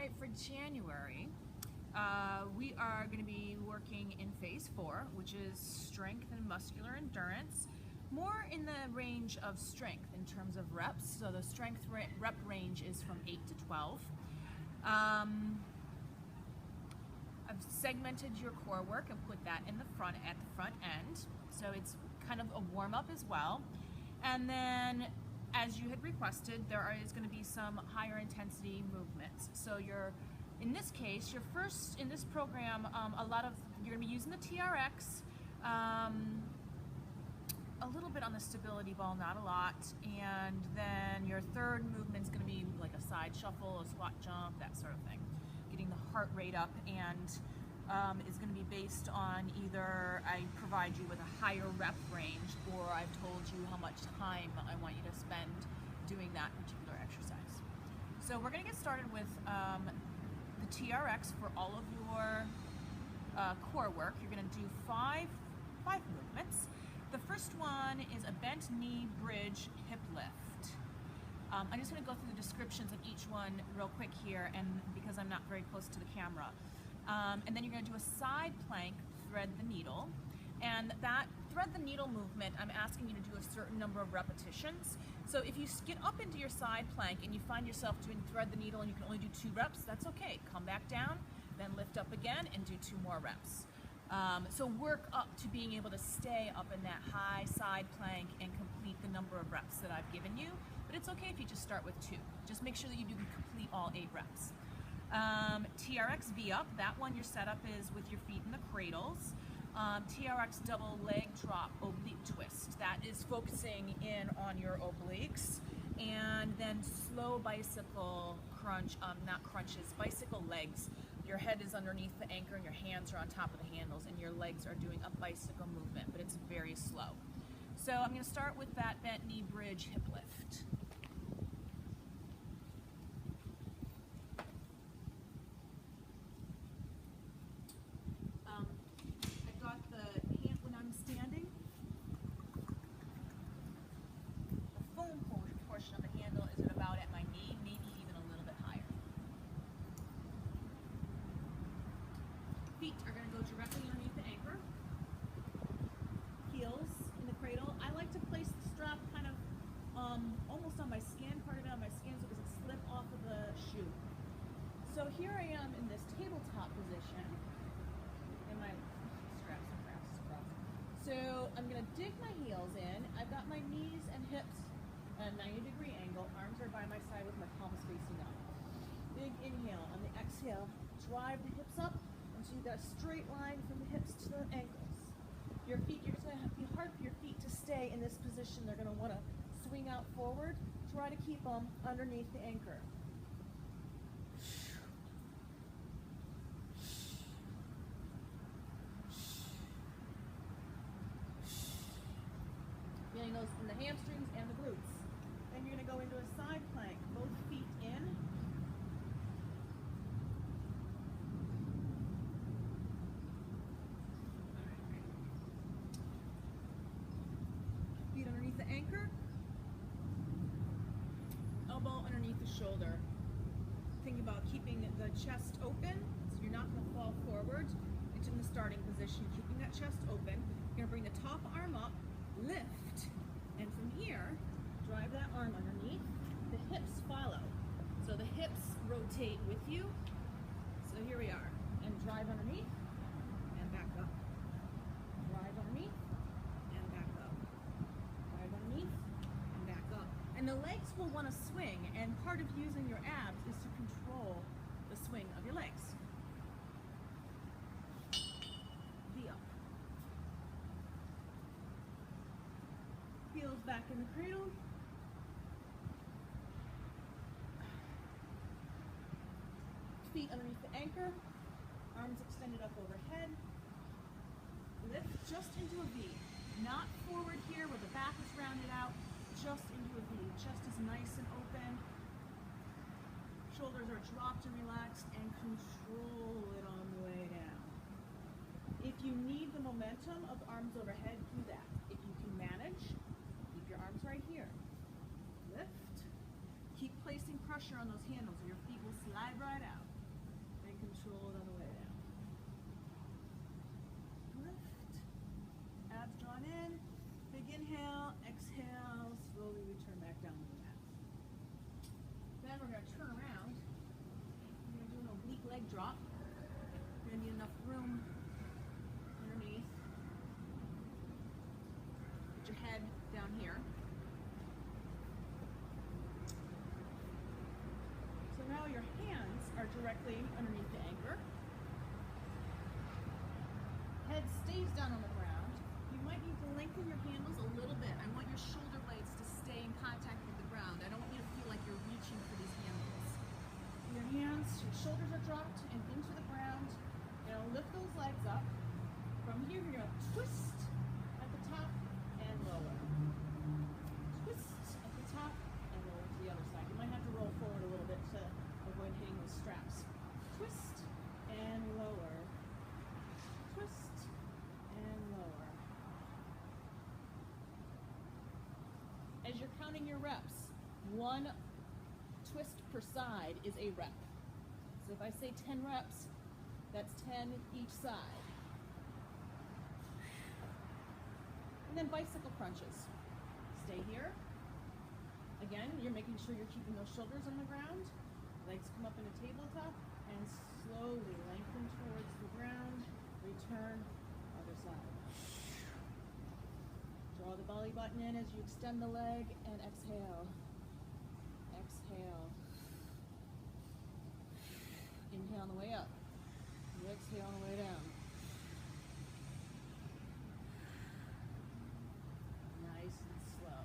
right, for January, we are going to be working in phase 4, which is strength and muscular endurance, more in the range of strength in terms of reps. So the strength rep range is from 8 to 12. I've segmented your core work and put that in the front at the front end, so it's kind of a warm-up as well. And then, as you had requested, there is going to be some higher intensity movements. So in this case, your first, in this program, you're going to be using the TRX, a little bit on the stability ball, not a lot, and then your third movement is going to be like a side shuffle, a squat jump, that sort of thing. Getting the heart rate up, and is going to be based on either I provide you with a higher rep range, or I've told you how much time I want you to spend doing that particular exercise. So we're going to get started with the TRX for all of your core work. You're going to do five movements. The first one is a bent knee bridge hip lift. I'm just going to go through the descriptions of each one real quick here, and because I'm not very close to the camera. And then you're going to do a side plank, thread the needle. And that thread the needle movement, I'm asking you to do a certain number of repetitions. So if you get up into your side plank and you find yourself doing thread the needle and you can only do 2 reps, that's okay. Come back down, then lift up again and do 2 more reps. So work up to being able to stay up in that high side plank and complete the number of reps that I've given you. But it's okay if you just start with 2. Just make sure that you do complete all 8 reps. TRX V up, that one your setup is with your feet in the cradles. TRX double leg drop oblique twist, that is focusing in on your obliques. And then slow bicycle crunch, not crunches, bicycle legs. Your head is underneath the anchor and your hands are on top of the handles and your legs are doing a bicycle movement, but it's very slow. So I'm going to start with that bent knee bridge hip lift. I've got the hand when I'm standing. The foam portion of the handle is at about at my knee, maybe even a little bit higher. Feet are going to go directly underneath the anchor. Heels in the cradle. I like to place the strap kind of almost on my skin, part of it on my skin, so it doesn't slip off of the shoe. So here I am in this tabletop position, and my straps and straps crossed. So I'm going to dig my heels in. I've got my knees and hips at a 90-degree angle. Arms are by my side with my palms facing up. Big inhale. On the exhale, drive the hips up until you've got a straight line from the hips to the ankles. Your feet, you're just going to have to be hard for your feet to stay in this position. They're going to want to swing out forward. Try to keep them underneath the anchor. Feeling those in the hamstrings and the glutes. Then you're going to go into a side plank, both feet in. Feet underneath the anchor. Elbow underneath the shoulder. Think about keeping the chest open, so you're not going to fall forward into the starting position. Keeping that chest open. You're going to bring the top arm up, lift, and from here, drive that arm underneath. The hips follow. So the hips rotate with you. So here we are. And drive underneath, and back up. Drive underneath, and back up. Drive underneath, and back up. And the legs will want to swing, and part of using your abs is to control the swing of your legs. V up. Heels back in the cradle. Feet underneath the anchor. Arms extended up overhead. Lift just into a V. Not forward here where the back is rounded out. Just into a V. Chest is nice and open. Shoulders are dropped and relaxed, and control it on the way down. If you need the momentum of arms overhead, do that. If you can manage, keep your arms right here. Lift. Keep placing pressure on those handles or your feet will slide right out. to turn around. You're going to do an oblique leg drop. You're going to need enough room underneath. Put your head down here. So now your hands are directly underneath the anchor. Head stays down on the ground. You might need to lengthen your handles a little bit. I want your shoulder blades to stay in contact with the ground. I don't want you to feel like you're reaching for these handles. Your hands, your shoulders are dropped and into the ground. You're going to lift those legs up. From here, you're going to twist at the top and lower. Twist at the top and lower to the other side. You might have to roll forward a little bit to avoid hitting those straps. Twist and lower. Twist and lower. As you're counting your reps, 1 twist per side is a rep. So if I say 10 reps, that's 10 each side. And then bicycle crunches. Stay here. Again, you're making sure you're keeping those shoulders on the ground. Legs come up in a tabletop and slowly lengthen towards the ground. Return, other side. Draw the belly button in as you extend the leg and exhale. Exhale. Inhale on the way up. And exhale on the way down. Nice and slow.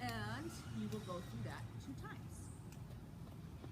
And you will go through that 2 times.